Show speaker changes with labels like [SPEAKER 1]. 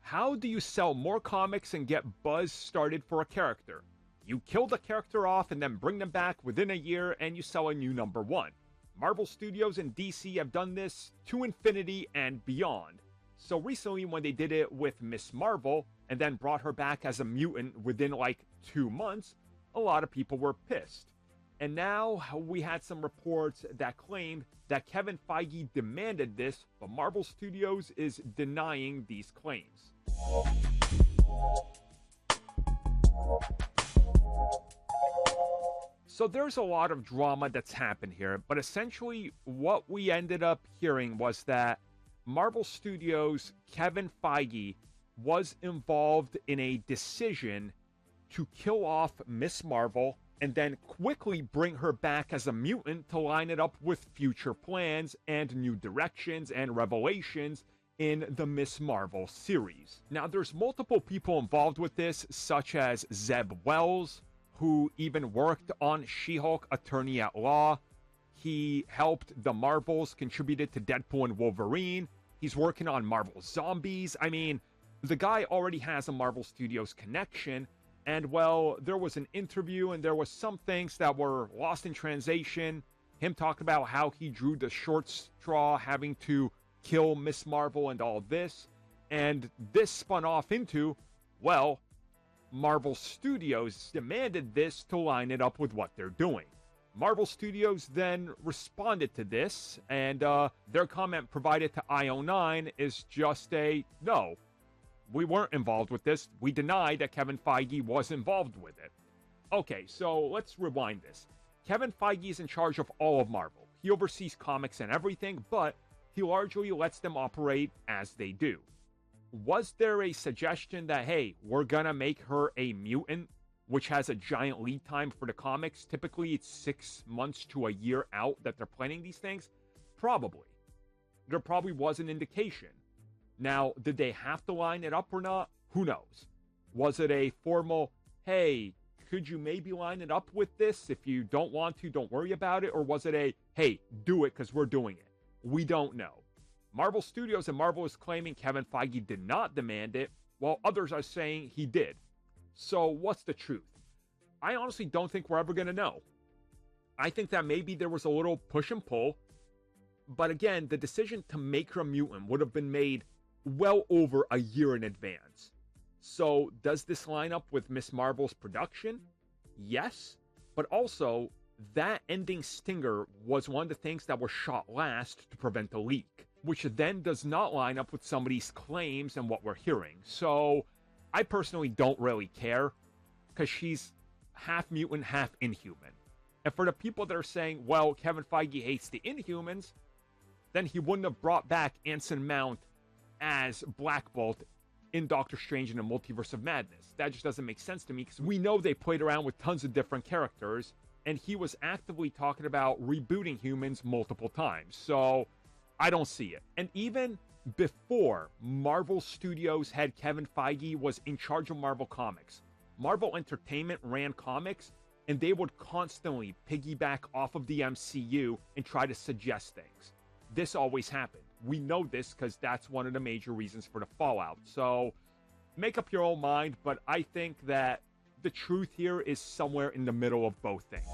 [SPEAKER 1] How do you sell more comics and get buzz started for a character? You kill the character off and then bring them back within a year and you sell a new number one. Marvel Studios and DC have done this to infinity and beyond. So recently when they did it with Miss Marvel and then brought her back as a mutant within like 2 months, a lot of people were pissed. And now we had some reports that claimed that Kevin Feige demanded this, but Marvel Studios is denying these claims. So there's a lot of drama that's happened here, but essentially what we ended up hearing was that Marvel Studios' Kevin Feige was involved in a decision to kill off Miss Marvel and then quickly bring her back as a mutant to line it up with future plans and new directions and revelations in the Miss Marvel series. Now, there's multiple people involved with this, such as Zeb Wells, who even worked on She-Hulk Attorney at Law. He helped the Marvels, contributed to Deadpool and Wolverine. He's working on Marvel Zombies. I mean, the guy already has a Marvel Studios connection. And, well, there was an interview and there was some things that were lost in translation. Him talking about how he drew the short straw, having to kill Miss Marvel and all this. And this spun off into, well, Marvel Studios demanded this to line it up with what they're doing. Marvel Studios then responded to this, and their comment provided to IO9 is just a, no, we weren't involved with this. We deny that Kevin Feige was involved with it. Okay, so let's rewind this. Kevin Feige is in charge of all of Marvel. He oversees comics and everything, but he largely lets them operate as they do. Was there a suggestion that, hey, we're gonna make her a mutant, which has a giant lead time for the comics? Typically, it's 6 months to a year out that they're planning these things. Probably. There probably was an indication. Now, did they have to line it up or not? Who knows? Was it a formal, hey, could you maybe line it up with this? If you don't want to, don't worry about it. Or was it a, hey, do it because we're doing it? We don't know. Marvel Studios and Marvel is claiming Kevin Feige did not demand it, while others are saying he did. So what's the truth? I honestly don't think we're ever going to know. I think that maybe there was a little push and pull, but again, the decision to make her a mutant would have been made well over a year in advance. So does this line up with Miss Marvel's production? Yes, but also that ending stinger was one of the things that was shot last to prevent a leak, which then does not line up with somebody's claims and what we're hearing. So I personally don't really care, because she's half mutant, half inhuman. And for the people that are saying, well, Kevin Feige hates the Inhumans, then he wouldn't have brought back Anson Mount as Black Bolt in Doctor Strange in the Multiverse of Madness. That just doesn't make sense to me, because we know they played around with tons of different characters, and he was actively talking about rebooting humans multiple times. So I don't see it. And even before Marvel Studios had Kevin Feige was in charge of Marvel Comics, Marvel Entertainment ran comics, and they would constantly piggyback off of the MCU and try to suggest things. This always happened. We know this because that's one of the major reasons for the fallout. So make up your own mind, but I think that the truth here is somewhere in the middle of both things.